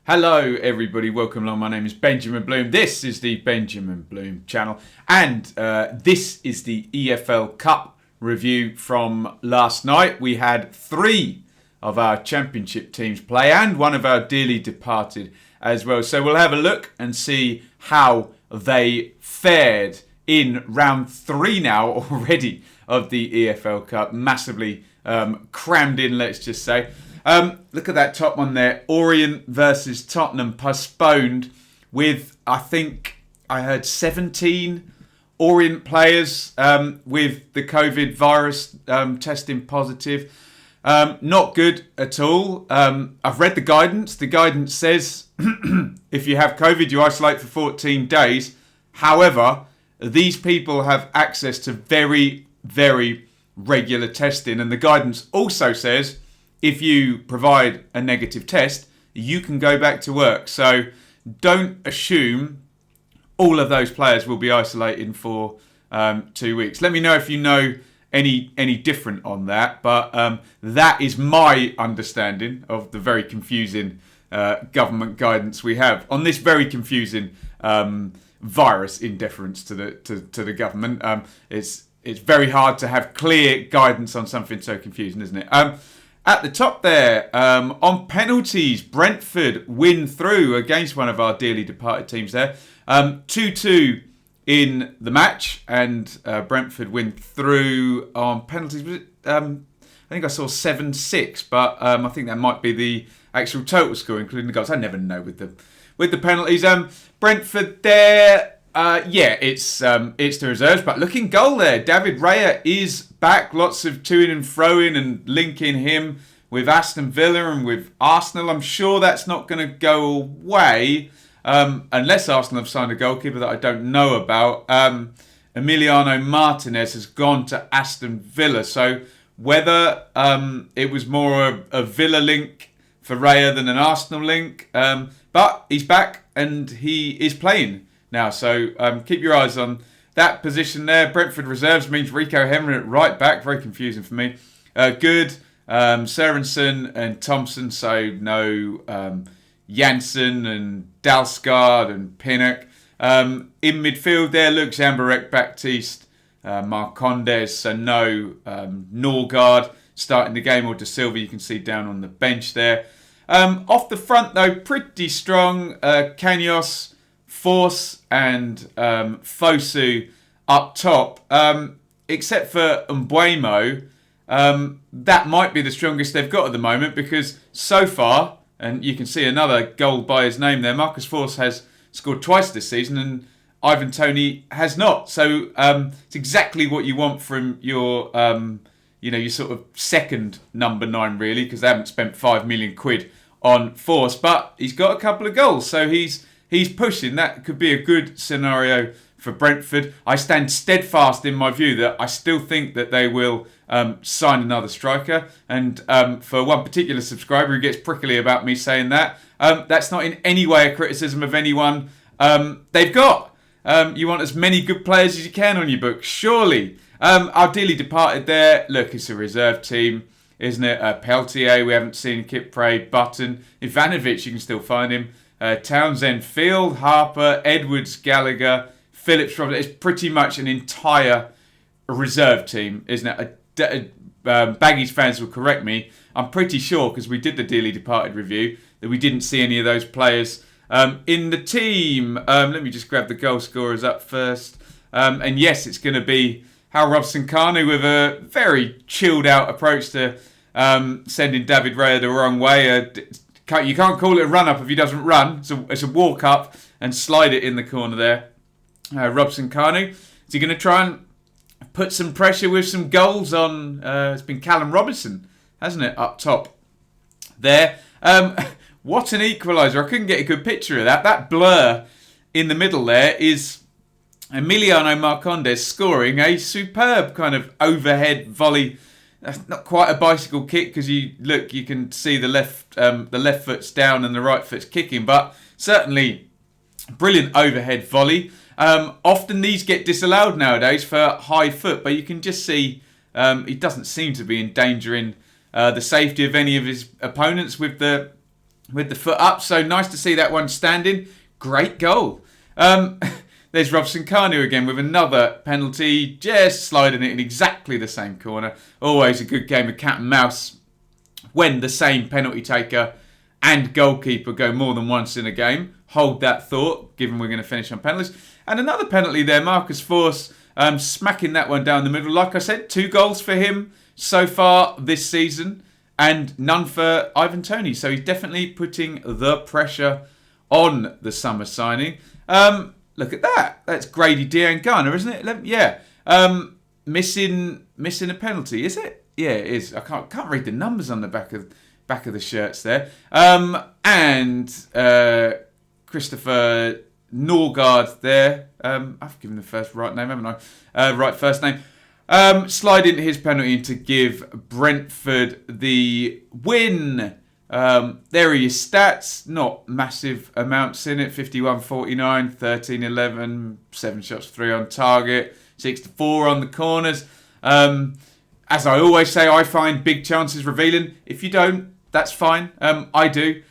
Hello everybody, welcome along. My name is Benjamin Bloom. This is the Benjamin Bloom channel and this is the EFL Cup review from last night. We had 3 of our championship teams play and one of our dearly departed as well. So we'll have a look and see how they fared in round 3 now already of the EFL Cup. Massively crammed in, let's just say. Look at that top one there. Orient versus Tottenham postponed with, I think I heard 17 Orient players with the COVID virus testing positive. Not good at all. I've read the guidance. The guidance says if you have COVID, you isolate for 14 days. However, these people have access to very, very regular testing. And the guidance also says if you provide a negative test, you can go back to work. So don't assume all of those players will be isolated for 2 weeks. Let me know if you know any different on that. But that is my understanding of the very confusing government guidance we have on this very confusing virus. In deference to the government, it's very hard to have clear guidance on something so confusing, isn't it? At the top there, on penalties, Brentford win through against one of our dearly departed teams there. 2-2 in the match, and Brentford win through on penalties. Was it, I think I saw 7-6, but I think that might be the actual total score, including the goals. I never know with the penalties. Brentford there. It's the reserves, but looking goal there. David Raya is back. Lots of to-in and fro-in and linking him with Aston Villa and with Arsenal. I'm sure that's not going to go away unless Arsenal have signed a goalkeeper that I don't know about. Emiliano Martinez has gone to Aston Villa. So whether it was more a Villa link for Raya than an Arsenal link, but he's back and he is playing now, so keep your eyes on that position there. Brentford reserves means Rico Henry at right back. Very confusing for me. Good. Sørensen and Thompson, so no Janssen and Dalsgaard and Pinnock. In midfield there, Luke Zambarek, Baptiste, Marcondes, so no Norgard starting the game, or De Silva you can see down on the bench there. Off the front though, pretty strong. Kanyos, Force and Fosu up top, except for Mbuemo. That might be the strongest they've got at the moment, because so far, and you can see another goal by his name there, Marcus Force has scored twice this season and Ivan Toney has not. So it's exactly what you want from your your sort of second number 9 really, because they haven't spent £5 million on Force, but he's got a couple of goals, so he's pushing. That could be a good scenario for Brentford. I stand steadfast in my view that I still think that they will sign another striker. And for one particular subscriber who gets prickly about me saying that, that's not in any way a criticism of anyone they've got. You want as many good players as you can on your books, surely. Our dearly departed there, look, it's a reserve team, isn't it? Peltier, we haven't seen. Kipre, Burton, Ivanovic, you can still find him. Townsend, Field, Harper, Edwards, Gallagher, Phillips, Robert. It's pretty much an entire reserve team, isn't it? Baggies fans will correct me. I'm pretty sure, because we did the dearly departed review, that we didn't see any of those players in the team. Let me just grab the goal scorers up first. And yes, it's going to be Hal Robson-Kanu with a very chilled out approach to sending David Raya the wrong way. You can't call it a run-up if he doesn't run. It's a walk-up and slide it in the corner there. Robson-Kanu. Is he going to try and put some pressure with some goals on? It's been Callum Robinson, hasn't it, up top there. What an equaliser. I couldn't get a good picture of that. That blur in the middle there is Emiliano Marcondes scoring a superb kind of overhead volley. Not quite a bicycle kick, because you can see the left foot's down and the right foot's kicking, but certainly brilliant overhead volley. Often these get disallowed nowadays for high foot, but you can just see he doesn't seem to be endangering the safety of any of his opponents with the with the foot up. So nice to see that one standing. Great goal. There's Robson Kanu again with another penalty, just sliding it in exactly the same corner. Always a good game of cat and mouse when the same penalty taker and goalkeeper go more than once in a game. Hold that thought, given we're going to finish on penalties. And another penalty there, Marcus Force smacking that one down the middle. Like I said, 2 goals for him so far this season and none for Ivan Toney. So he's definitely putting the pressure on the summer signing. Look at that. That's Grady Dean Garner, isn't it? Yeah. Missing a penalty, is it? Yeah, it is. I can't read the numbers on the back of the shirts there. And Christopher Norgard there. I've given the first right name, haven't I? Right first name. Slide into his penalty to give Brentford the win. There are your stats. Not massive amounts in it. 51-49, 13-11, 7 shots, 3 on target, 6-4 on the corners. As I always say, I find big chances revealing. If you don't, that's fine. I do.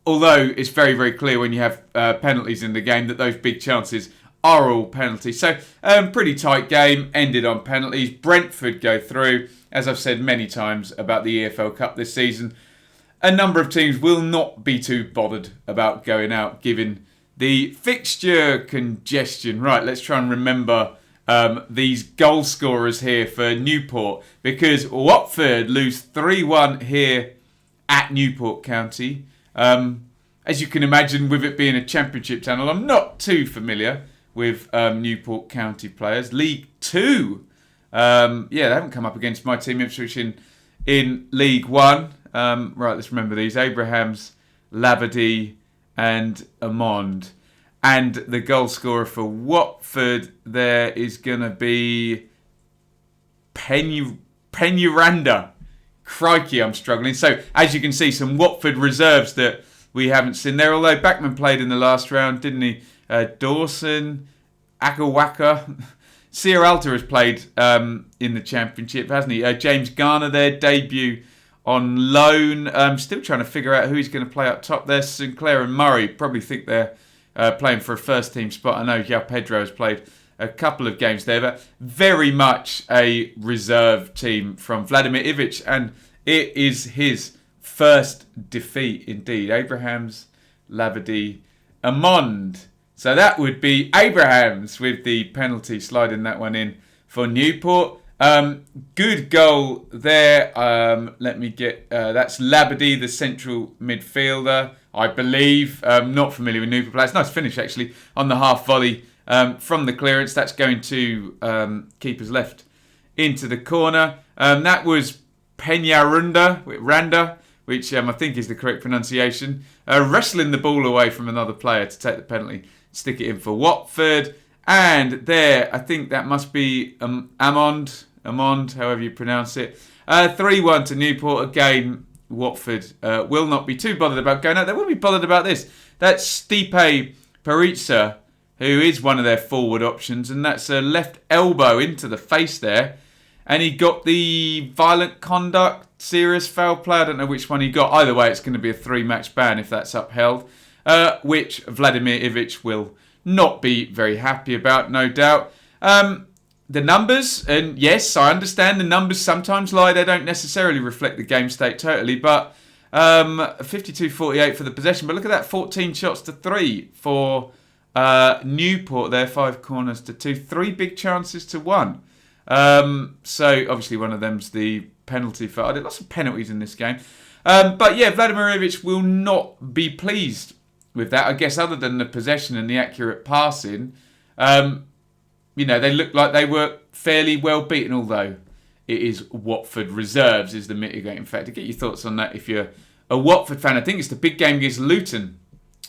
Although it's very, very clear when you have penalties in the game that those big chances are all penalties. So, pretty tight game, ended on penalties. Brentford go through. As I've said many times about the EFL Cup this season, a number of teams will not be too bothered about going out, given the fixture congestion. Right, let's try and remember these goal scorers here for Newport, because Watford lose 3-1 here at Newport County. As you can imagine, with it being a championship channel, I'm not too familiar with Newport County players. League 2. They haven't come up against my team Ipswich in League 1. Right, let's remember these. Abrahams, Labadie and Amond. And the goal scorer for Watford there is going to be Peñaranda. Crikey, I'm struggling. So, as you can see, some Watford reserves that we haven't seen there. Although Backman played in the last round, didn't he? Dawson, Agawaka. Sierra Alta has played in the Championship, hasn't he? James Garner there, debut on loan. Still trying to figure out who he's going to play up top there. Sinclair and Murray probably think they're playing for a first team spot. I know João Pedro has played a couple of games there, but very much a reserve team from Vladimir Ivic, and it is his first defeat indeed. Abrahams, Labadie, Amond. So that would be Abrahams with the penalty, sliding that one in for Newport. Good goal there. Let me get... that's Labadie, the central midfielder, I believe. Not familiar with Newport players. Nice finish, actually, on the half volley from the clearance. That's going to keeper's left into the corner. That was Peñaranda, which I think is the correct pronunciation. Wrestling the ball away from another player to take the penalty. Stick it in for Watford. And there, I think that must be Amond, however you pronounce it. 3-1 to Newport. Again, Watford will not be too bothered about going out. They will be bothered about this. That's Stipe Perica, who is one of their forward options. And that's a left elbow into the face there. And he got the violent conduct, serious foul play. I don't know which one he got. Either way, it's going to be a 3-match ban if that's upheld. Which Vladimir Ivic will not be very happy about, no doubt. The numbers, and yes, I understand the numbers sometimes lie. They don't necessarily reflect the game state totally, but 52-48 for the possession. But look at that, 14 shots to 3 for Newport there, 5 corners to 2, 3 big chances to 1. So obviously one of them's the penalty for... I did lots of penalties in this game. But yeah, Vladimir Ivic will not be pleased with that, I guess, other than the possession and the accurate passing. They looked like they were fairly well beaten, although it is Watford reserves is the mitigating factor. Get your thoughts on that if you're a Watford fan. I think it's the big game against Luton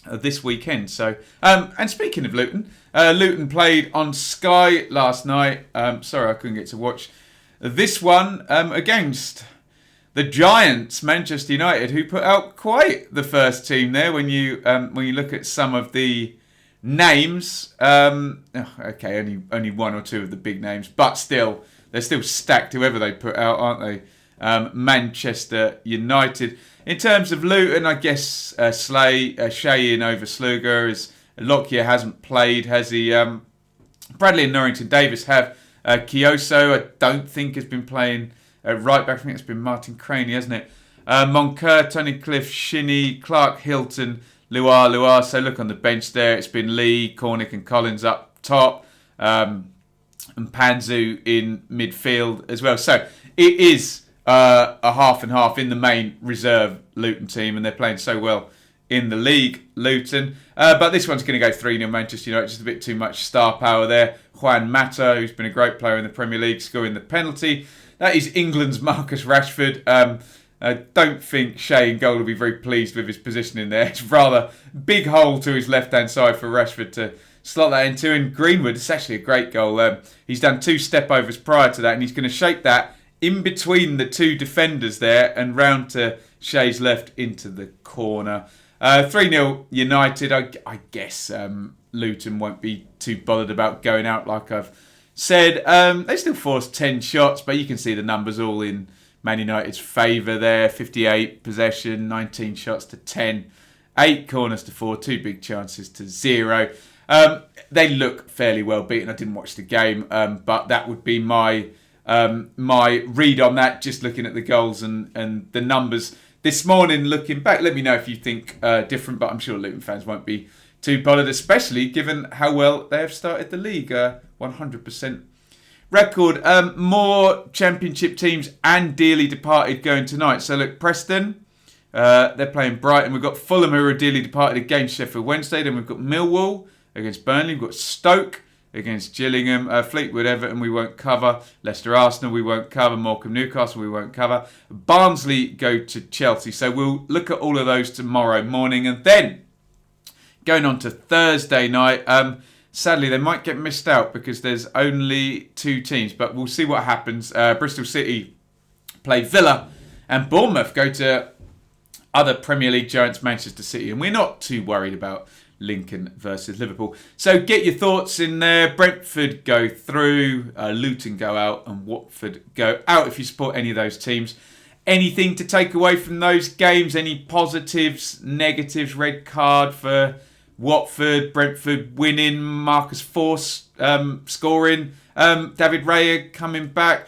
this weekend. So, and speaking of Luton, Luton played on Sky last night. Sorry, I couldn't get to watch this one against the Giants, Manchester United, who put out quite the first team there. When you look at some of the names, only one or two of the big names, but still they're still stacked. Whoever they put out, aren't they? Manchester United. In terms of Luton, I guess Shay in over Sluga, as Lockyer hasn't played, has he? Bradley and Norrington Davis have. Kioso, I don't think has been playing right back. I think it's been Martin Craney, hasn't it? Moncur, Tony Cliff, Shinnie, Clark, Hilton, Luar. So look on the bench there. It's been Lee, Cornick and Collins up top. And Panzu in midfield as well. So it is a half and half in the main reserve Luton team, and they're playing so well in the league, Luton. But this one's going to go 3-0 Manchester United. Just a bit too much star power there. Juan Mata, who's been a great player in the Premier League, scoring the penalty. That is England's Marcus Rashford. I don't think Shay in goal will be very pleased with his positioning there. It's rather big hole to his left-hand side for Rashford to slot that into. And Greenwood, it's actually a great goal. He's done 2 step-overs prior to that, and he's going to shape that in between the 2 defenders there and round to Shay's left into the corner. 3-0 United. I guess Luton won't be too bothered about going out like I've said. They still forced 10 shots, but you can see the numbers all in Man United's favour there. 58 possession, 19 shots to 10, 8 corners to 4, 2 big chances to 0. They look fairly well beaten. I didn't watch the game, but that would be my read on that, just looking at the goals and the numbers this morning. Looking back, let me know if you think different, but I'm sure Luton fans won't be too bothered, especially given how well they have started the league. 100% record. More Championship teams and dearly departed going tonight. So look, Preston, they're playing Brighton. We've got Fulham, who are dearly departed against Sheffield Wednesday. Then we've got Millwall against Burnley. We've got Stoke against Gillingham. Fleetwood, Everton, we won't cover. Leicester, Arsenal, we won't cover. Morecambe, Newcastle, we won't cover. Barnsley go to Chelsea. So we'll look at all of those tomorrow morning. And then going on to Thursday night, sadly, they might get missed out because there's only 2 teams, but we'll see what happens. Bristol City play Villa, and Bournemouth go to other Premier League giants, Manchester City. And we're not too worried about Lincoln versus Liverpool. So get your thoughts in there. Brentford go through, Luton go out, and Watford go out if you support any of those teams. Anything to take away from those games? Any positives, negatives? Red card for Watford, Brentford winning, Marcus Force scoring, David Raya coming back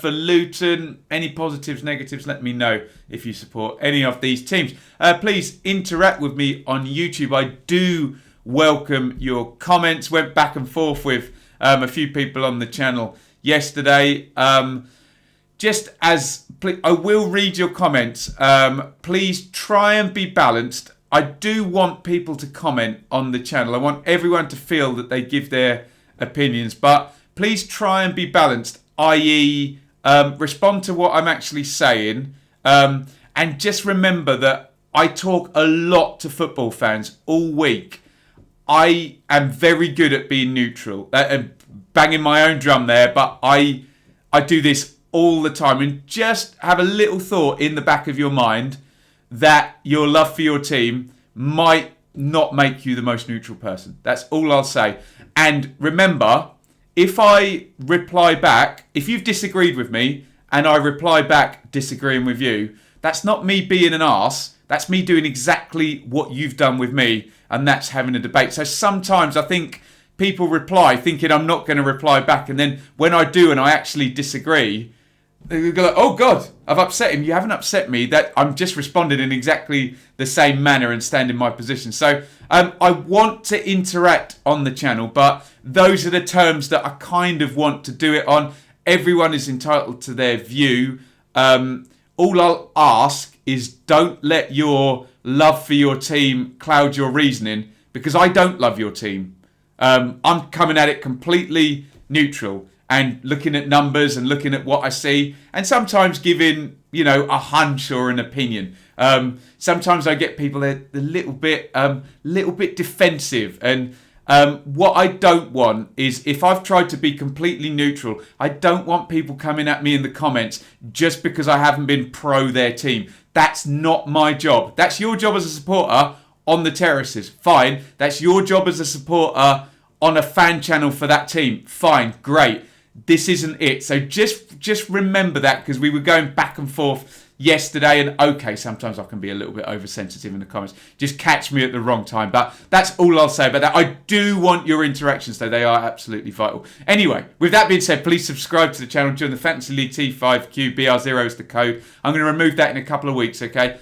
for Luton. Any positives, negatives? Let me know if you support any of these teams. Please interact with me on YouTube. I do welcome your comments. Went back and forth with a few people on the channel yesterday. I will read your comments. Please try and be balanced. I do want people to comment on the channel. I want everyone to feel that they give their opinions, but please try and be balanced, i.e. respond to what I'm actually saying, and just remember that I talk a lot to football fans all week. I am very good at being neutral, banging my own drum there, but I do this all the time. And just have a little thought in the back of your mind that your love for your team might not make you the most neutral person. That's all I'll say. And remember, if I reply back, if you've disagreed with me and I reply back disagreeing with you, that's not me being an arse. That's me doing exactly what you've done with me, and that's having a debate. So sometimes I think people reply thinking I'm not going to reply back, and then when I do and I actually disagree, they go like, oh God, I've upset him. You haven't upset me. That I'm just responded in exactly the same manner and stand in my position. So I want to interact on the channel, but those are the terms that I kind of want to do it on. Everyone is entitled to their view. All I'll ask is don't let your love for your team cloud your reasoning, because I don't love your team. I'm coming at it completely neutral and looking at numbers and looking at what I see, and sometimes giving, a hunch or an opinion. Sometimes I get people a little bit defensive, and what I don't want is, if I've tried to be completely neutral, I don't want people coming at me in the comments just because I haven't been pro their team. That's not my job. That's your job as a supporter on the terraces. Fine. That's your job as a supporter on a fan channel for that team. Fine. Great. this isn't it. So just remember that, because we were going back and forth yesterday, and okay, sometimes I can be a little bit oversensitive in the comments. Just catch me at the wrong time. But that's all I'll say about that. I do want your interactions, though. They are absolutely vital. Anyway, with that being said, please subscribe to the channel. Join the Fantasy League T5Q. BR0 is the code. I'm going to remove that in a couple of weeks, okay?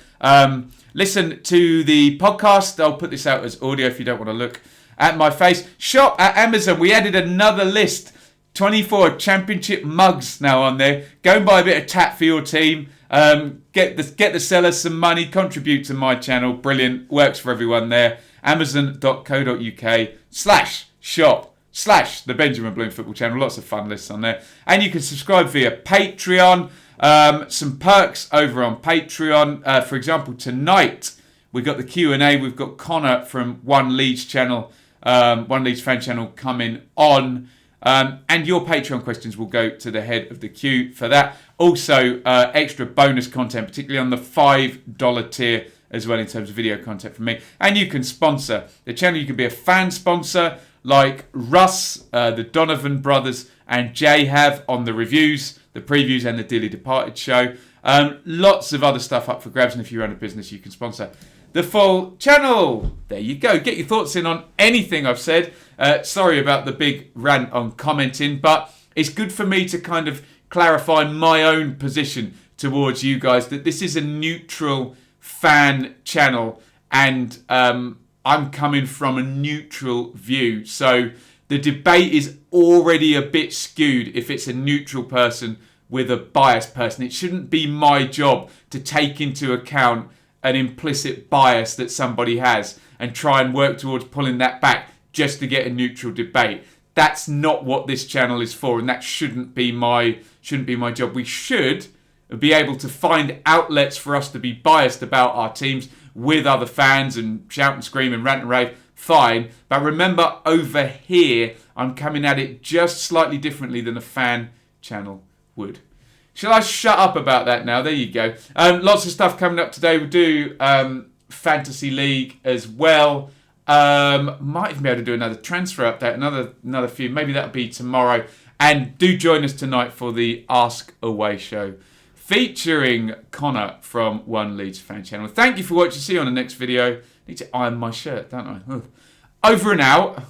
Listen to the podcast. I'll put this out as audio if you don't want to look at my face. Shop at Amazon. We added another list. 24 championship mugs now on there. Go and buy a bit of tat for your team. Get the sellers some money. Contribute to my channel. Brilliant. Works for everyone there. Amazon.co.uk/shop/the Benjamin Bloom Football Channel. Lots of fun lists on there. And you can subscribe via Patreon. Some perks over on Patreon. For example, tonight we've got the Q&A. We've got Connor from One Leeds channel, One Leeds fan channel coming on. And your Patreon questions will go to the head of the queue for that. Also, extra bonus content, particularly on the $5 tier as well, in terms of video content from me. And you can sponsor the channel. You can be a fan sponsor like Russ, the Donovan brothers, and Jay have on the reviews, the previews, and the Dearly Departed show. Lots of other stuff up for grabs. And if you run a business, you can sponsor the full channel. There you go. Get your thoughts in on anything I've said. Sorry about the big rant on commenting, but it's good for me to kind of clarify my own position towards you guys, that this is a neutral fan channel, and I'm coming from a neutral view. So the debate is already a bit skewed if it's a neutral person with a biased person. It shouldn't be my job to take into account an implicit bias that somebody has and try and work towards pulling that back just to get a neutral debate. That's not what this channel is for, and that shouldn't be my job. We should be able to find outlets for us to be biased about our teams with other fans and shout and scream and rant and rave. Fine, but remember, over here I'm coming at it just slightly differently than a fan channel would. Shall I shut up about that now? There you go. Lots of stuff coming up today. We'll do Fantasy League as well. Might even be able to do another transfer update, another few. Maybe that'll be tomorrow. And do join us tonight for the Ask Away show, featuring Connor from One Leeds fan channel. Thank you for watching. See you on the next video. Need to iron my shirt, don't I? Over and out.